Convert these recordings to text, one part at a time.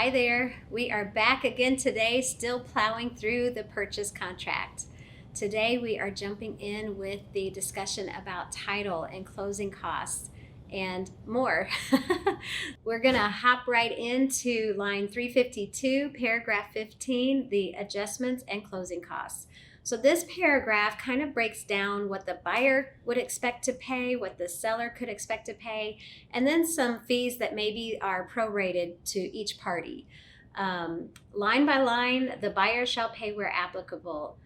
Hi there. We are back again today, still plowing through the purchase contract. Today we are jumping in with the discussion about title and closing costs and more. We're going to hop right into line 352, paragraph 15, the adjustments and closing costs. So this paragraph kind of breaks down what the buyer would expect to pay, what the seller could expect to pay, and then some fees that maybe are prorated to each party. Line by line, the buyer shall pay where applicable.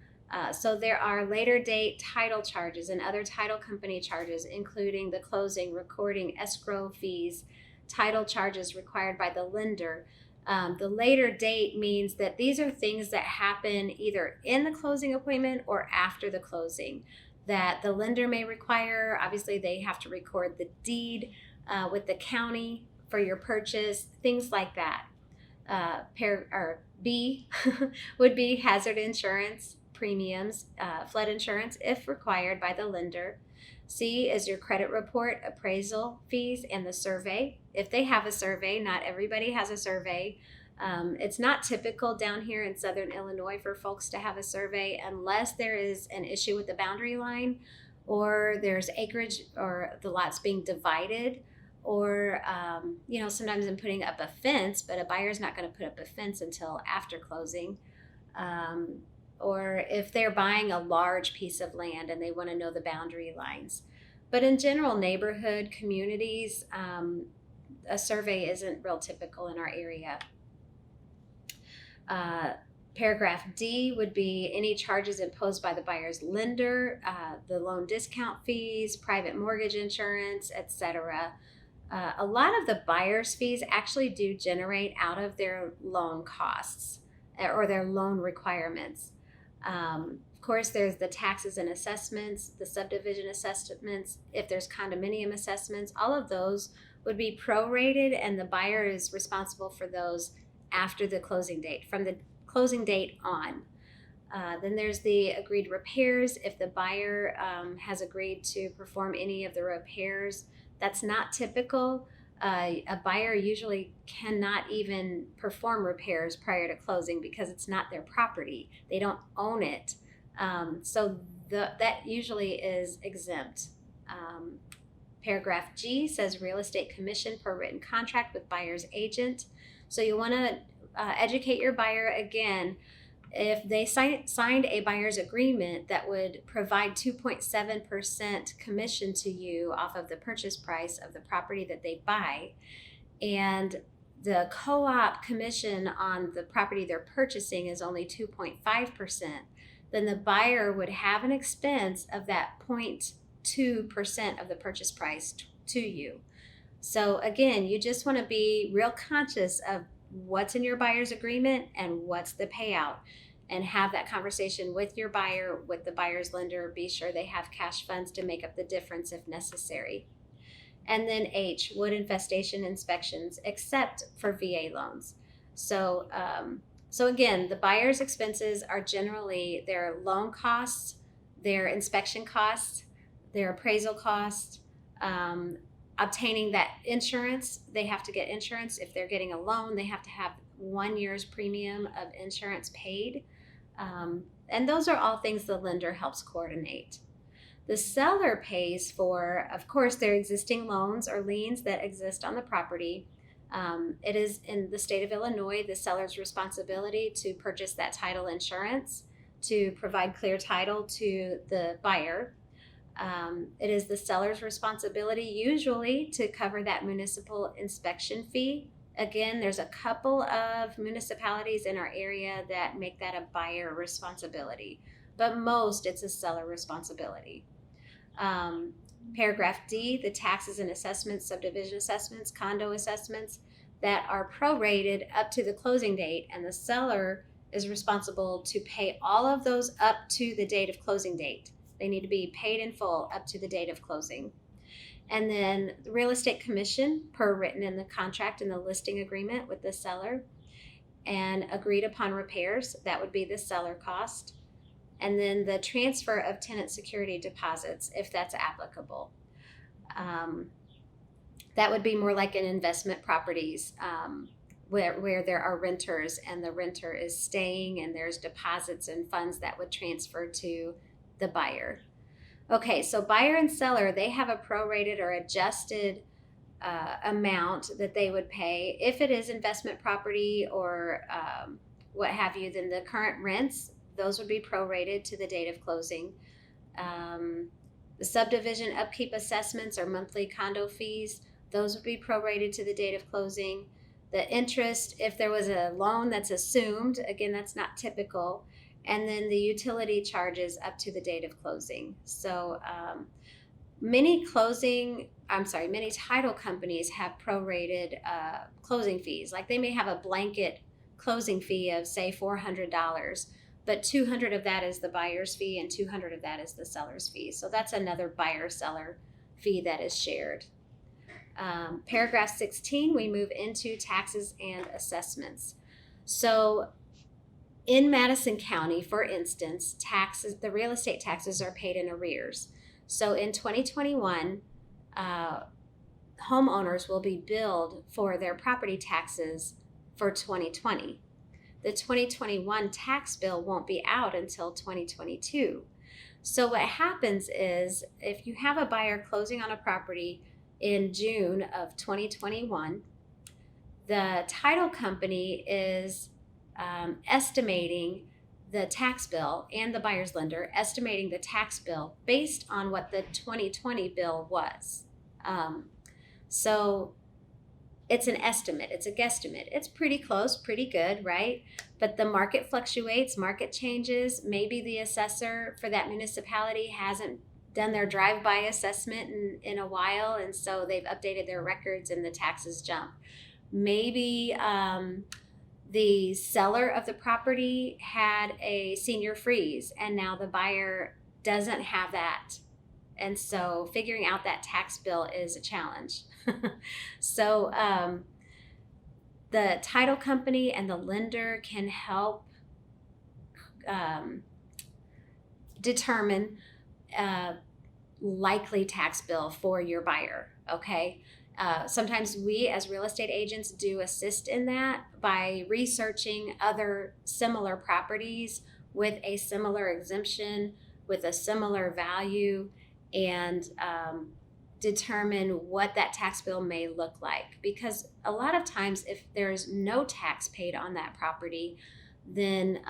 So there are later date title charges and other title company charges, including the closing, recording, escrow fees, title charges required by the lender. The later date means that these are things that happen either in the closing appointment or after the closing that the lender may require. Obviously, they have to record the deed with the county for your purchase, things like that. B would be hazard insurance premiums, flood insurance if required by the lender. C is your credit report, appraisal fees, and the survey. If they have a survey, not everybody has a survey. It's not typical down here in Southern Illinois for folks to have a survey unless there is an issue with the boundary line or there's acreage or the lot's being divided, or sometimes I'm putting up a fence, but a buyer's not going to put up a fence until after closing. Or if they're buying a large piece of land and they want to know the boundary lines. But in general neighborhood communities, a survey isn't real typical in our area. Paragraph D would be any charges imposed by the buyer's lender, the loan discount fees, private mortgage insurance, etc. A lot of the buyer's fees actually do generate out of their loan costs or their loan requirements. Of course, there's the taxes and assessments, the subdivision assessments, if there's condominium assessments, all of those would be prorated, and the buyer is responsible for those after the closing date, from the closing date on. Then there's the agreed repairs. If the buyer has agreed to perform any of the repairs, that's not typical. A buyer usually cannot even perform repairs prior to closing because it's not their property. They don't own it. So that usually is exempt. Paragraph G says real estate commission per written contract with buyer's agent. So you want to educate your buyer again. If they signed a buyer's agreement that would provide 2.7% commission to you off of the purchase price of the property that they buy, and the co-op commission on the property they're purchasing is only 2.5%, then the buyer would have an expense of that 0.2% of the purchase price to you. So again, you just want to be real conscious of what's in your buyer's agreement and what's the payout, and have that conversation with your buyer, with the buyer's lender. Be sure they have cash funds to make up the difference if necessary. And then H, wood infestation inspections, except for VA loans. So again, the buyer's expenses are generally their loan costs, their inspection costs, their appraisal costs, obtaining that insurance. They have to get insurance. If they're getting a loan, they have to have 1 year's premium of insurance paid. And those are all things the lender helps coordinate. The seller pays for, of course, their existing loans or liens that exist on the property. It is in the state of Illinois the seller's responsibility to purchase that title insurance, to provide clear title to the buyer. It is the seller's responsibility usually to cover that municipal inspection fee. Again, there's a couple of municipalities in our area that make that a buyer responsibility, but most it's a seller responsibility. Paragraph D, the taxes and assessments, subdivision assessments, condo assessments that are prorated up to the closing date, and the seller is responsible to pay all of those up to the date of closing date. They need to be paid in full up to the date of closing. And then the real estate commission per written in the contract and the listing agreement with the seller, and agreed upon repairs, that would be the seller cost. And then the transfer of tenant security deposits, if that's applicable. That would be more like in investment properties where there are renters and the renter is staying and there's deposits and funds that would transfer to the buyer. Okay, so buyer and seller, they have a prorated or adjusted amount that they would pay. If it is investment property or what have you, then the current rents, those would be prorated to the date of closing. The subdivision upkeep assessments or monthly condo fees, those would be prorated to the date of closing. The interest, if there was a loan that's assumed, again, that's not typical. And then the utility charges up to the date of closing. So many title companies have prorated closing fees. Like they may have a blanket closing fee of say $400, but $200 of that is the buyer's fee and $200 of that is the seller's fee. So that's another buyer-seller fee that is shared. Paragraph 16, we move into taxes and assessments. So in Madison County, for instance, the real estate taxes are paid in arrears. So in 2021, homeowners will be billed for their property taxes for 2020. The 2021 tax bill won't be out until 2022. So what happens is if you have a buyer closing on a property in June of 2021, the title company is estimating the tax bill, and the buyer's lender estimating the tax bill based on what the 2020 bill was. So it's an estimate, it's a guesstimate. It's pretty close, pretty good, right? But the market fluctuates, market changes. Maybe the assessor for that municipality hasn't done their drive-by assessment in a while, and so they've updated their records and the taxes jump. Maybe the seller of the property had a senior freeze and now the buyer doesn't have that. And so figuring out that tax bill is a challenge. So the title company and the lender can help determine likely tax bill for your buyer, okay? Sometimes we as real estate agents do assist in that by researching other similar properties with a similar exemption, with a similar value, and determine what that tax bill may look like. Because a lot of times if there's no tax paid on that property, then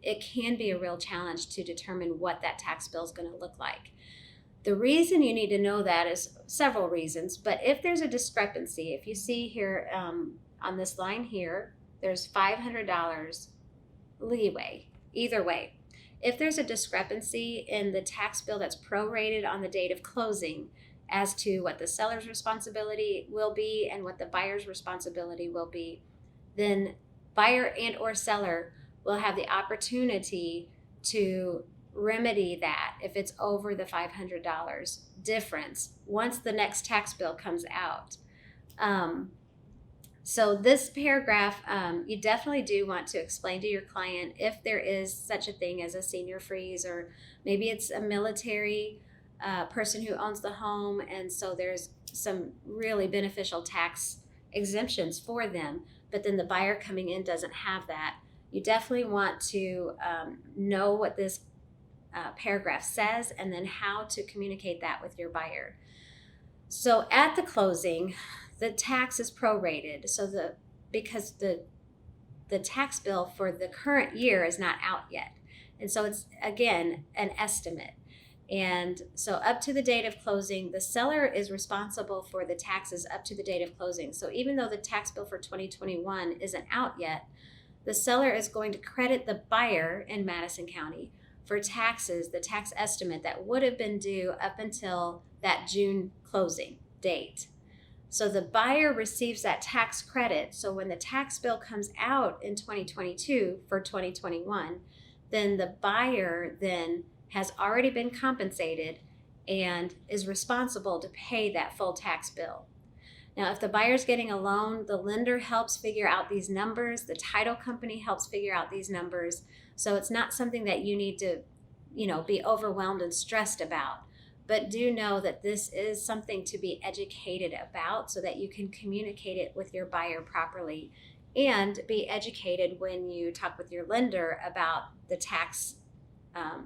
it can be a real challenge to determine what that tax bill is going to look like. The reason you need to know that is several reasons, but if there's a discrepancy, if you see here on this line here, there's $500 leeway, either way. If there's a discrepancy in the tax bill that's prorated on the date of closing as to what the seller's responsibility will be and what the buyer's responsibility will be, then buyer and or seller will have the opportunity to remedy that if it's over the $500 difference once the next tax bill comes out. So this paragraph, you definitely do want to explain to your client if there is such a thing as a senior freeze, or maybe it's a military person who owns the home, and so there's some really beneficial tax exemptions for them, but then the buyer coming in doesn't have that. You definitely want to know what this paragraph says and then how to communicate that with your buyer. So at the closing, the tax is prorated. So because the tax bill for the current year is not out yet. And so it's, again, an estimate. And so up to the date of closing, the seller is responsible for the taxes up to the date of closing. So even though the tax bill for 2021 isn't out yet, the seller is going to credit the buyer in Madison County for taxes, the tax estimate that would have been due up until that June closing date. So the buyer receives that tax credit. So when the tax bill comes out in 2022 for 2021, then the buyer then has already been compensated and is responsible to pay that full tax bill. Now, if the buyer's getting a loan, the lender helps figure out these numbers, the title company helps figure out these numbers. So it's not something that you need to, be overwhelmed and stressed about. But do know that this is something to be educated about so that you can communicate it with your buyer properly and be educated when you talk with your lender about the tax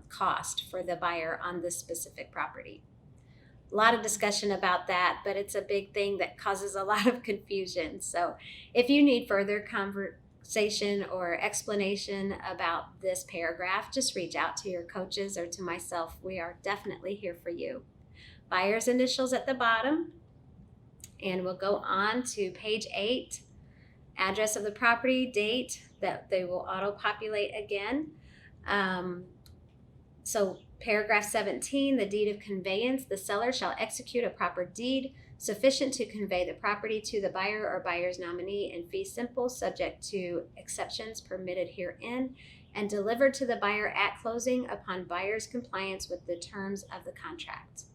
cost for the buyer on this specific property. A lot of discussion about that, but it's a big thing that causes a lot of confusion. So if you need further conversation or explanation about this paragraph, just reach out to your coaches or to myself. We are definitely here for you. Buyer's initials at the bottom, and we'll go on to page 8, address of the property, date, that they will auto-populate again. So paragraph 17, the deed of conveyance, the seller shall execute a proper deed sufficient to convey the property to the buyer or buyer's nominee in fee simple, subject to exceptions permitted herein, and delivered to the buyer at closing upon buyer's compliance with the terms of the contract.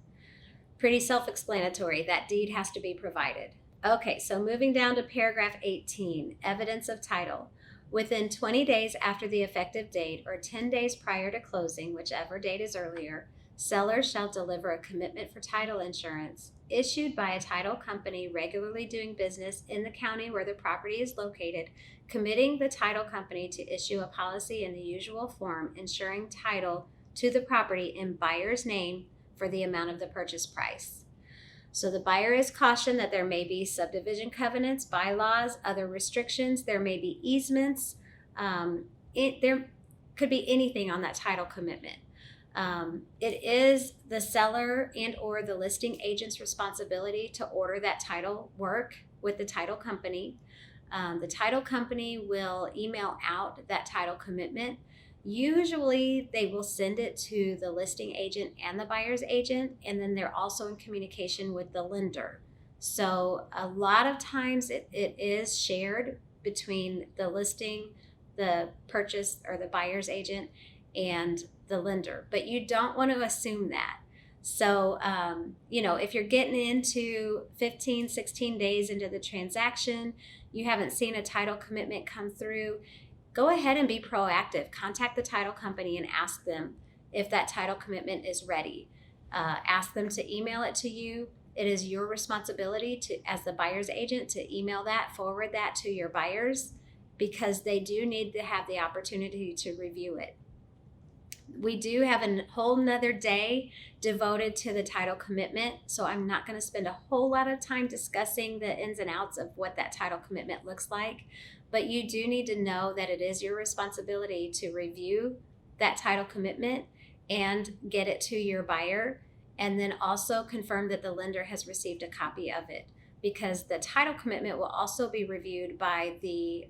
Pretty self-explanatory. That deed has to be provided. Okay, so moving down to paragraph 18, evidence of title. Within 20 days after the effective date or 10 days prior to closing, whichever date is earlier, seller shall deliver a commitment for title insurance issued by a title company regularly doing business in the county where the property is located, committing the title company to issue a policy in the usual form, ensuring title to the property in buyer's name for the amount of the purchase price. So the buyer is cautioned that there may be subdivision covenants, bylaws, other restrictions. There may be easements. There could be anything on that title commitment. It is the seller and or the listing agent's responsibility to order that title work with the title company. The title company will email out that title commitment. Usually they will send it to the listing agent and the buyer's agent, and then they're also in communication with the lender. So a lot of times it is shared between the listing, the purchase or the buyer's agent, and the lender. But you don't want to assume that. So, if you're getting into 15, 16 days into the transaction, you haven't seen a title commitment come through, go ahead and be proactive. Contact the title company and ask them if that title commitment is ready. Ask them to email it to you. It is your responsibility to, as the buyer's agent, to email that, forward that to your buyers, because they do need to have the opportunity to review it. We do have a whole nother day devoted to the title commitment, so I'm not going to spend a whole lot of time discussing the ins and outs of what that title commitment looks like. But you do need to know that it is your responsibility to review that title commitment and get it to your buyer, and then also confirm that the lender has received a copy of it, because the title commitment will also be reviewed by the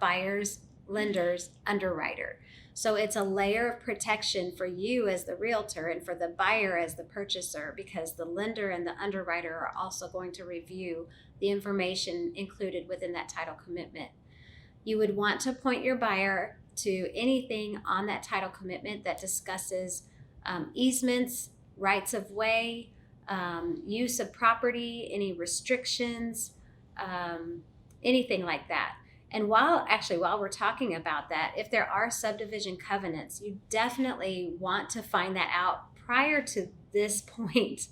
buyer's lender's underwriter. So it's a layer of protection for you as the realtor and for the buyer as the purchaser, because the lender and the underwriter are also going to review the information included within that title commitment. You would want to point your buyer to anything on that title commitment that discusses easements, rights of way, use of property, any restrictions, anything like that. And while we're talking about that, if there are subdivision covenants, you definitely want to find that out prior to this point.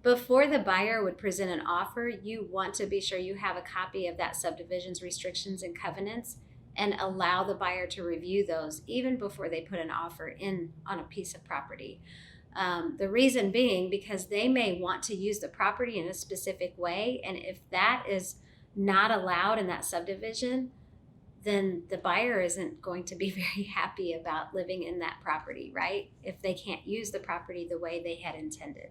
Before the buyer would present an offer, you want to be sure you have a copy of that subdivision's restrictions and covenants and allow the buyer to review those even before they put an offer in on a piece of property. The reason being because they may want to use the property in a specific way, and if that is not allowed in that subdivision, then the buyer isn't going to be very happy about living in that property, right? If they can't use the property the way they had intended.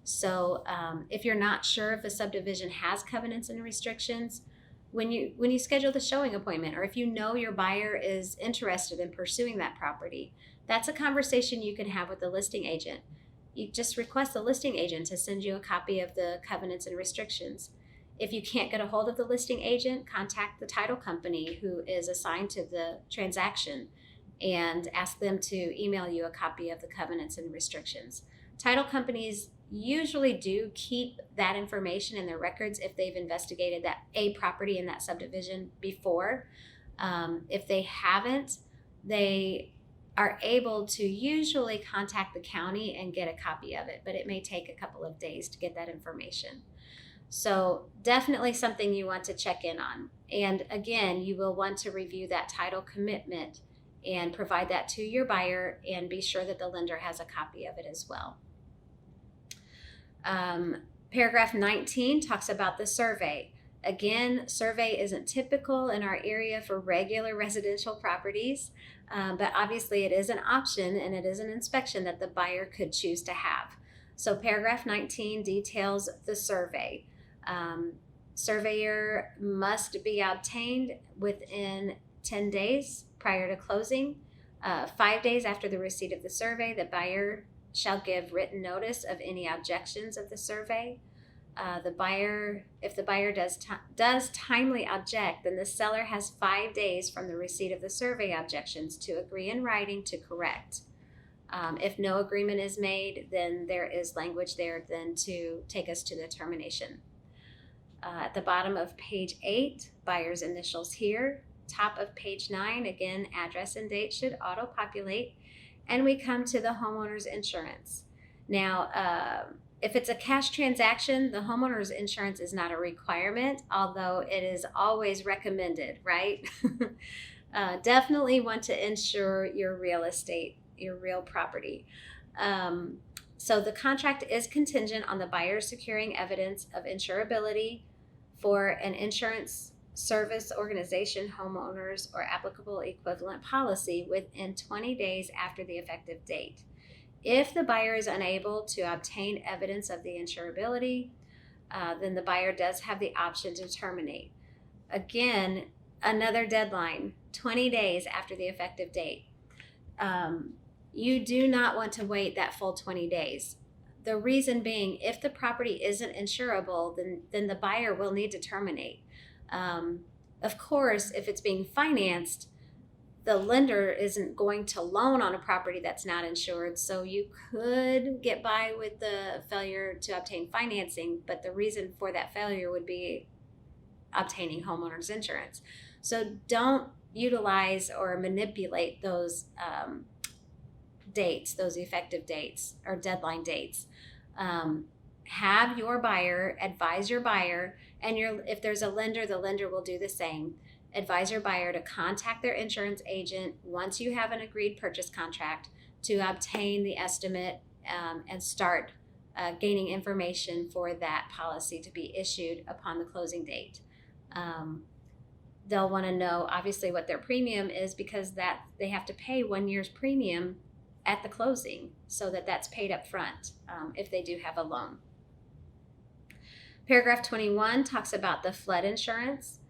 So if you're not sure if a subdivision has covenants and restrictions, when you schedule the showing appointment, or if you know your buyer is interested in pursuing that property, that's a conversation you can have with the listing agent. You just request the listing agent to send you a copy of the covenants and restrictions. If you can't get a hold of the listing agent, contact the title company who is assigned to the transaction and ask them to email you a copy of the covenants and restrictions. Title companies usually do keep that information in their records if they've investigated that a property in that subdivision before. If they haven't, they are able to usually contact the county and get a copy of it, but it may take a couple of days to get that information. So definitely something you want to check in on. And again, you will want to review that title commitment and provide that to your buyer, and be sure that the lender has a copy of it as well. Paragraph 19 talks about the survey. Again, survey isn't typical in our area for regular residential properties, but obviously it is an option, and it is an inspection that the buyer could choose to have. So paragraph 19 details the survey. Surveyor must be obtained within 10 days prior to closing. 5 days after the receipt of the survey, the buyer shall give written notice of any objections of the survey. If the buyer does timely object, then the seller has 5 days from the receipt of the survey objections to agree in writing to correct. If no agreement is made, then there is language there then to take us to the termination. At the bottom of page 8, buyer's initials here. Top of page 9, again, address and date should auto-populate. And we come to the homeowner's insurance. Now, if it's a cash transaction, the homeowner's insurance is not a requirement, although it is always recommended, right? Definitely want to insure your real estate, your real property. So the contract is contingent on the buyer securing evidence of insurability for an insurance service organization, homeowners, or applicable equivalent policy within 20 days after the effective date. If the buyer is unable to obtain evidence of the insurability, then the buyer does have the option to terminate. Again, another deadline, 20 days after the effective date. You do not want to wait that full 20 days. The reason being, if the property isn't insurable, then the buyer will need to terminate. Of course, if it's being financed, the lender isn't going to loan on a property that's not insured, so you could get by with the failure to obtain financing, but the reason for that failure would be obtaining homeowners insurance. So don't utilize or manipulate those dates, those effective dates or deadline dates. Have your buyer, advise your buyer, and if there's a lender, the lender will do the same. Advise your buyer to contact their insurance agent once you have an agreed purchase contract to obtain the estimate and start gaining information for that policy to be issued upon the closing date. They'll want to know obviously what their premium is, because that they have to pay 1 year's premium at the closing, so that's paid up front if they do have a loan. Paragraph 21 talks about the flood insurance.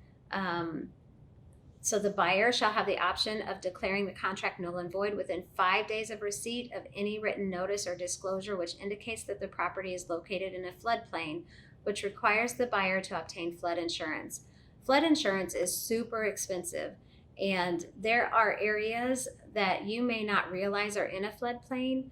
So the buyer shall have the option of declaring the contract null and void within 5 days of receipt of any written notice or disclosure which indicates that the property is located in a floodplain, which requires the buyer to obtain flood insurance. Flood insurance is super expensive, and there are areas that you may not realize are in a floodplain.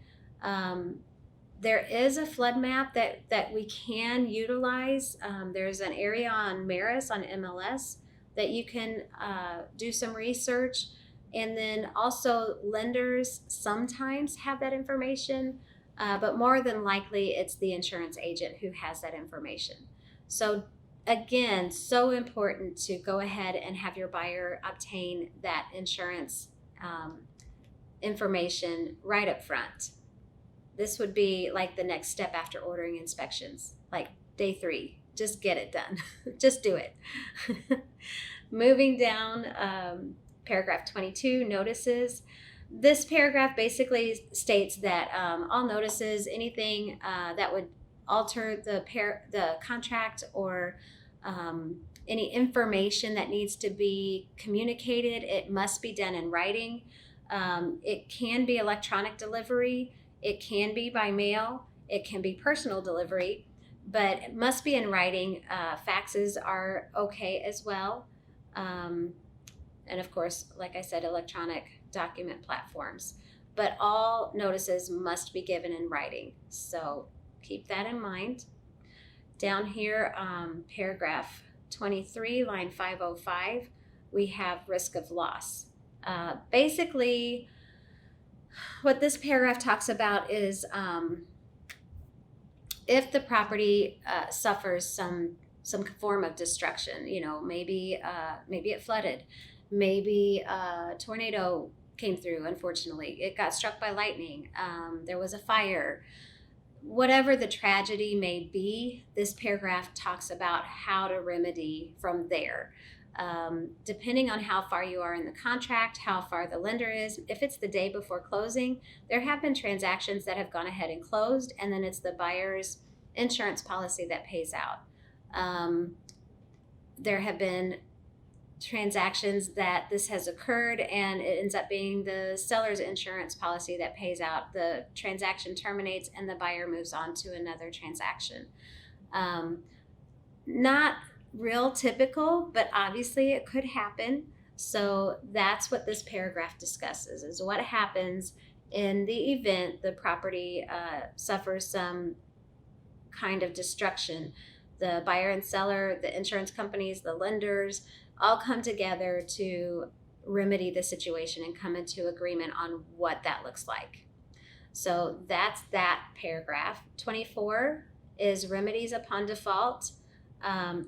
There is a flood map that we can utilize. There's an area on Maris on MLS that you can do some research. And then also lenders sometimes have that information, but more than likely it's the insurance agent who has that information. So again, so important to go ahead and have your buyer obtain that insurance information right up front. This would be like the next step after ordering inspections, like day 3. Just get it done. Just do it. Moving down, paragraph 22, notices. This paragraph basically states that all notices, anything that would alter the contract or any information that needs to be communicated, it must be done in writing. It can be electronic delivery. It can be by mail. It can be personal delivery, but it must be in writing. Faxes are okay as well. And of course, like I said, electronic document platforms. But all notices must be given in writing. So keep that in mind. Down here, paragraph 23, line 505, we have risk of loss. Basically, what this paragraph talks about is if the property suffers some form of destruction, maybe it flooded, maybe a tornado came through, unfortunately, it got struck by lightning, there was a fire, whatever the tragedy may be, this paragraph talks about how to remedy from there. Depending on how far you are in the contract, how far the lender is. If it's the day before closing, there have been transactions that have gone ahead and closed, and then it's the buyer's insurance policy that pays out. There have been transactions that this has occurred and it ends up being the seller's insurance policy that pays out. The transaction terminates and the buyer moves on to another transaction. Not real typical, but obviously it could happen. So that's what this paragraph discusses, is what happens in the event the property suffers some kind of destruction. The buyer and seller, the insurance companies, the lenders, all come together to remedy the situation and come into agreement on what that looks like. So that's that paragraph. 24 is remedies upon default.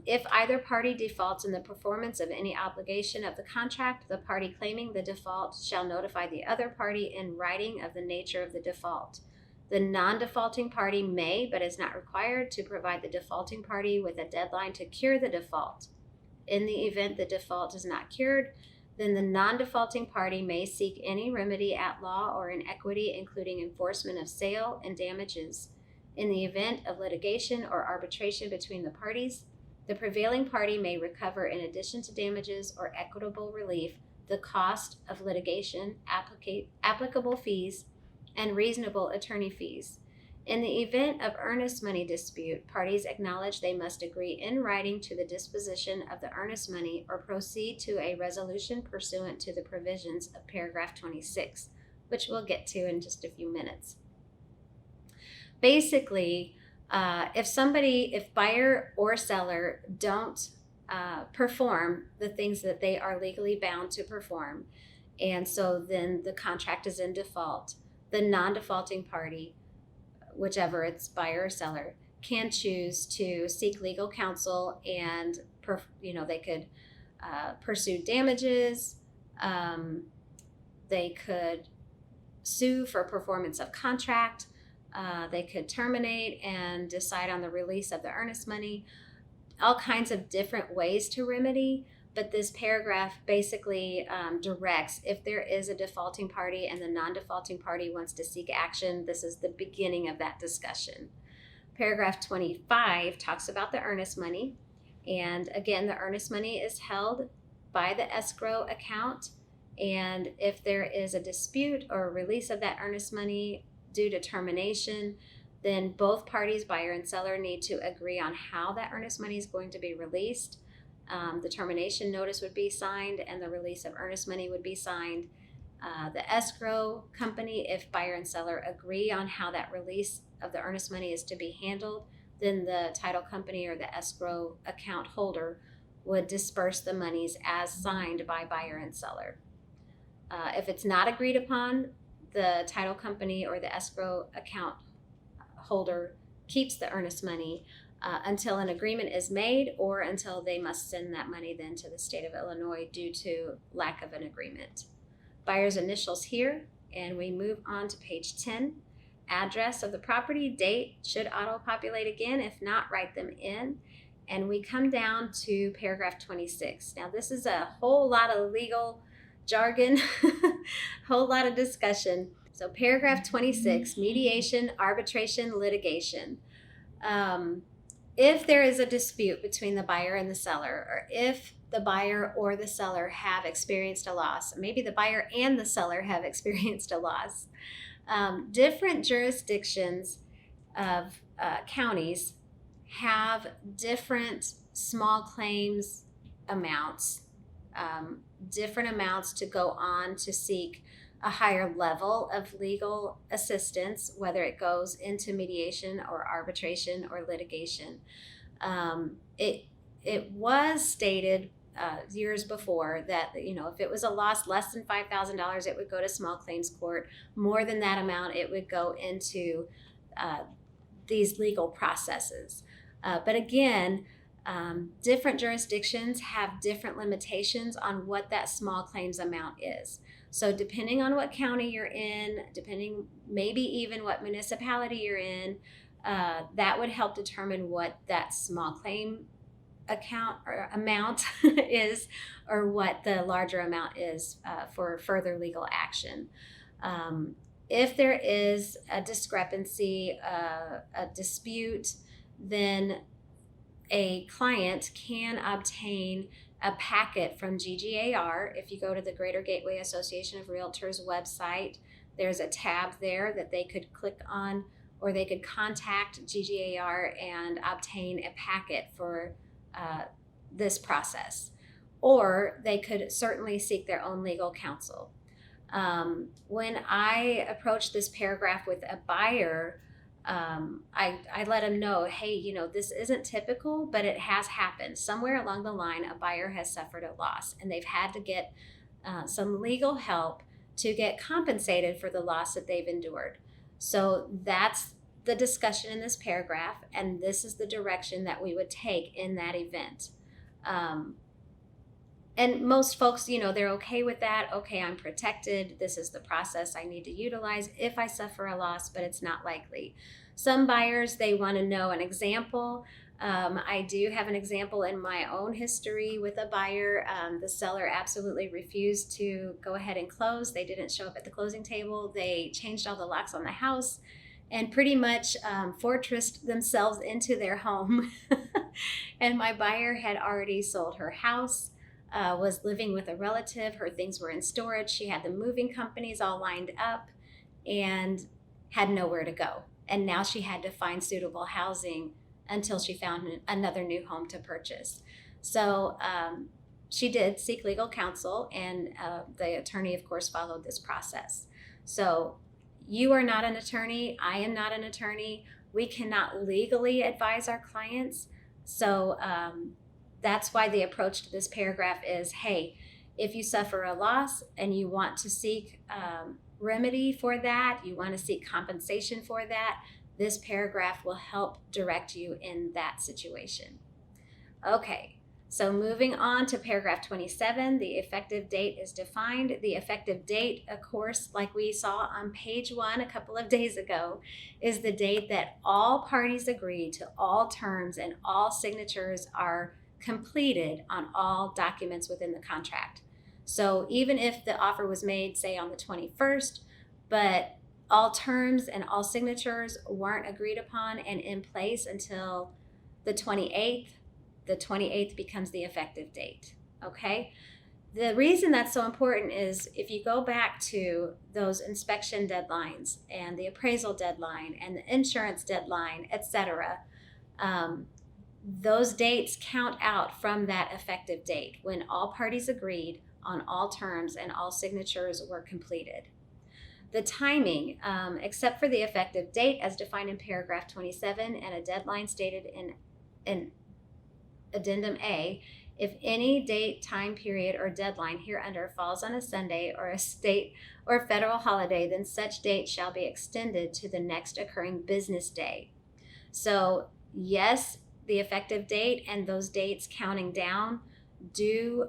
If either party defaults in the performance of any obligation of the contract, the party claiming the default shall notify the other party in writing of the nature of the default. The non-defaulting party may, but is not required, to provide the defaulting party with a deadline to cure the default. In the event the default is not cured, then the non-defaulting party may seek any remedy at law or in equity, including enforcement of sale and damages. In the event of litigation or arbitration between the parties, the prevailing party may recover, in addition to damages or equitable relief, the cost of litigation, applicable fees, and reasonable attorney fees. In the event of earnest money dispute, parties acknowledge they must agree in writing to the disposition of the earnest money or proceed to a resolution pursuant to the provisions of paragraph 26, which we'll get to in just a few minutes. Basically, if buyer or seller don't perform the things that they are legally bound to perform, and so then the contract is in default, the non-defaulting party, whichever it's buyer or seller, can choose to seek legal counsel, and they could pursue damages. They could sue for performance of contract. They could terminate and decide on the release of the earnest money. All kinds of different ways to remedy. But this paragraph basically directs, if there is a defaulting party and the non-defaulting party wants to seek action, this is the beginning of that discussion. Paragraph 25 talks about the earnest money. And again, the earnest money is held by the escrow account. And if there is a dispute or a release of that earnest money due to termination, then both parties, buyer and seller, need to agree on how that earnest money is going to be released. The termination notice would be signed and the release of earnest money would be signed. The escrow company, if buyer and seller agree on how that release of the earnest money is to be handled, then the title company or the escrow account holder would disperse the monies as signed by buyer and seller. If it's not agreed upon, the title company or the escrow account holder keeps the earnest money until an agreement is made, or until they must send that money then to the state of Illinois due to lack of an agreement. Buyer's initials here, and we move on to page 10. Address of the property, date, should auto-populate again. If not, write them in. And we come down to paragraph 26. Now this is a whole lot of legal jargon, whole lot of discussion. So paragraph 26, mediation, arbitration, litigation. If there is a dispute between the buyer and the seller, or if the buyer or the seller have experienced a loss, maybe the buyer and the seller have experienced a loss, different jurisdictions of counties have different small claims amounts, different amounts to go on to seek a higher level of legal assistance, whether it goes into mediation or arbitration or litigation. It was stated years before that, if it was a loss less than $5,000, it would go to small claims court. More than that amount, it would go into these legal processes. But again, different jurisdictions have different limitations on what that small claims amount is. So depending on what county you're in, depending maybe even what municipality you're in, that would help determine what that small claim account or amount is, or what the larger amount is for further legal action. If there is a discrepancy, a dispute, then a client can obtain a packet from GGAR. If you go to the Greater Gateway Association of Realtors website, there's a tab there that they could click on, or they could contact GGAR and obtain a packet for this process. Or they could certainly seek their own legal counsel. When I approached this paragraph with a buyer, I let them know, hey, this isn't typical, but it has happened. Somewhere along the line, a buyer has suffered a loss, and they've had to get some legal help to get compensated for the loss that they've endured. So that's the discussion in this paragraph, and this is the direction that we would take in that event. And most folks, they're okay with that. Okay, I'm protected. This is the process I need to utilize if I suffer a loss, but it's not likely. Some buyers, they want to know an example. I do have an example in my own history with a buyer. The seller absolutely refused to go ahead and close. They didn't show up at the closing table. They changed all the locks on the house and pretty much fortressed themselves into their home. And my buyer had already sold her house, was living with a relative. Her things were in storage. She had the moving companies all lined up and had nowhere to go. And now she had to find suitable housing until she found another new home to purchase. So she did seek legal counsel, and the attorney, of course, followed this process. So you are not an attorney. I am not an attorney. We cannot legally advise our clients. So that's why the approach to this paragraph is, hey, if you suffer a loss and you want to seek remedy for that, you want to seek compensation for that, this paragraph will help direct you in that situation. Okay, so moving on to paragraph 27, the effective date is defined. The effective date, of course, like we saw on page 1 a couple of days ago, is the date that all parties agree to all terms and all signatures are completed on all documents within the contract. So even if the offer was made, say, on the 21st, but all terms and all signatures weren't agreed upon and in place until the 28th becomes the effective date, okay? The reason that's so important is if you go back to those inspection deadlines and the appraisal deadline and the insurance deadline, etc., those dates count out from that effective date when all parties agreed on all terms and all signatures were completed. The timing, except for the effective date as defined in paragraph 27 and a deadline stated in addendum A, if any date, time period, or deadline hereunder falls on a Sunday or a state or federal holiday, then such date shall be extended to the next occurring business day. So yes, the effective date and those dates counting down do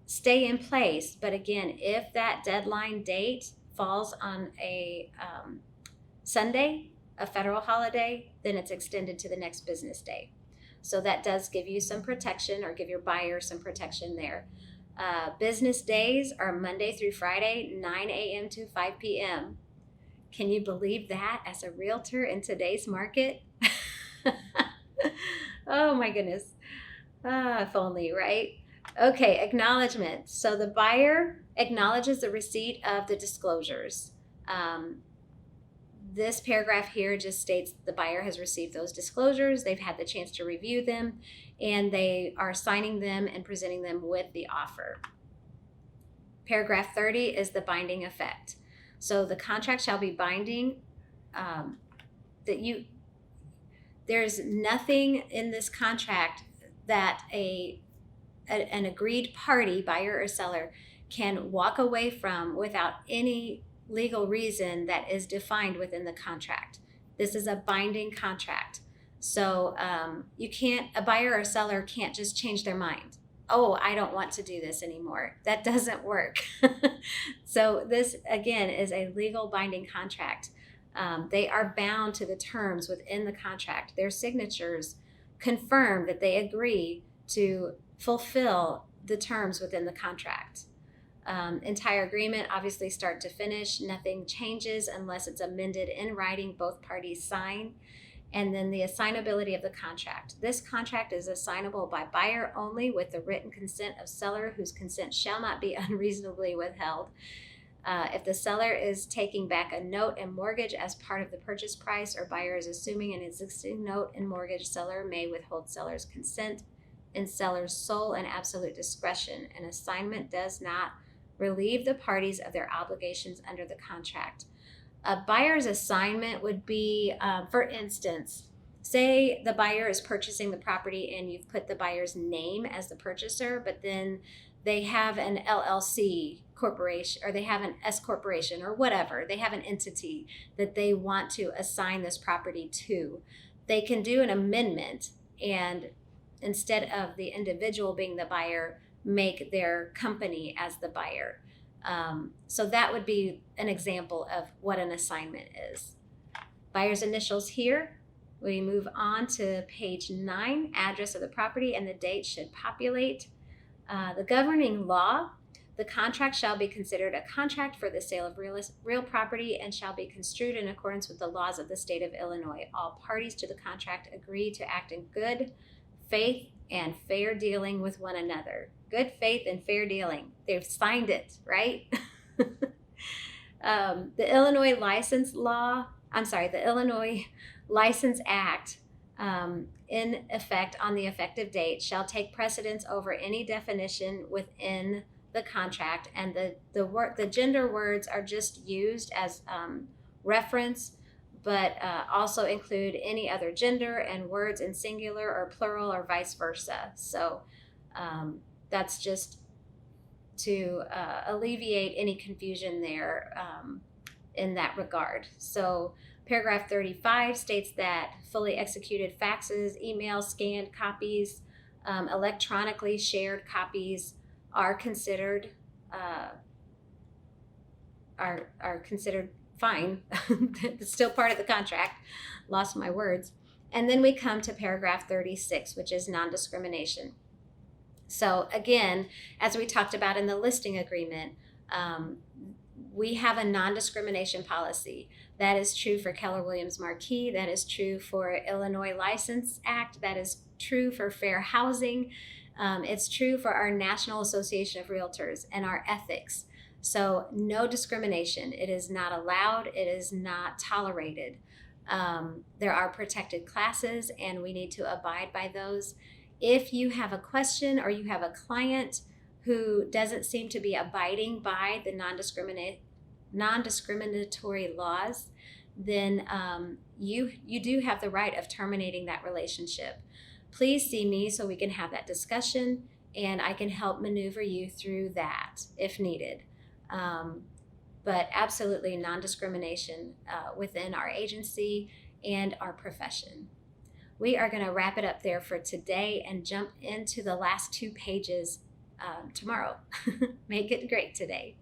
stay in place. But again, if that deadline date falls on a Sunday, a federal holiday, then it's extended to the next business day. So that does give you some protection, or give your buyer some protection there. Business days are Monday through Friday, 9 a.m. to 5 p.m. Can you believe that as a realtor in today's market? Oh my goodness. If only, right? Okay, acknowledgement. So the buyer acknowledges the receipt of the disclosures. This paragraph here just states the buyer has received those disclosures, they've had the chance to review them, and they are signing them and presenting them with the offer. Paragraph 30 is the binding effect. So the contract shall be binding. There's nothing in this contract that an agreed party, buyer or seller, can walk away from without any legal reason that is defined within the contract. This is a binding contract. So a buyer or seller can't just change their mind. Oh, I don't want to do this anymore. That doesn't work. So this, again, is a legal binding contract. They are bound to the terms within the contract. Their signatures confirm that they agree to fulfill the terms within the contract. Entire agreement, obviously start to finish, nothing changes unless it's amended in writing, both parties sign. And then the assignability of the contract. This contract is assignable by buyer only with the written consent of seller, whose consent shall not be unreasonably withheld. If the seller is taking back a note and mortgage as part of the purchase price, or buyer is assuming an existing note and mortgage, seller may withhold seller's consent in seller's sole and absolute discretion. An assignment does not relieve the parties of their obligations under the contract. A buyer's assignment would be, for instance, say the buyer is purchasing the property and you've put the buyer's name as the purchaser, but then they have an LLC corporation, or they have an S corporation, or whatever. They have an entity that they want to assign this property to. They can do an amendment, and instead of the individual being the buyer, make their company as the buyer. So that would be an example of what an assignment is. Buyer's initials here. We move on to page 9, address of the property, and the date should populate. The governing law. The contract shall be considered a contract for the sale of real property and shall be construed in accordance with the laws of the state of Illinois. All parties to the contract agree to act in good faith and fair dealing with one another. Good faith and fair dealing. They've signed it, right? The Illinois License Act, in effect on the effective date, shall take precedence over any definition within the contract, and the gender words are just used as reference, but also include any other gender and words in singular or plural or vice versa. So that's just to alleviate any confusion there in that regard. So paragraph 35 states that fully executed faxes, emails, scanned copies, electronically shared copies are considered fine. It's still part of the contract. Lost my words. And then we come to paragraph 36, which is non-discrimination. So again, as we talked about in the listing agreement, we have a non-discrimination policy. That is true for Keller Williams Marquis. That is true for Illinois License Act. That is true for fair housing. It's true for our National Association of Realtors and our ethics. So no discrimination. It is not allowed. It is not tolerated. There are protected classes, and we need to abide by those. If you have a question or you have a client who doesn't seem to be abiding by the non-discriminatory laws, then you do have the right of terminating that relationship. Please see me so we can have that discussion, and I can help maneuver you through that if needed. But absolutely non-discrimination within our agency and our profession. We are going to wrap it up there for today and jump into the last 2 pages tomorrow. Make it great today.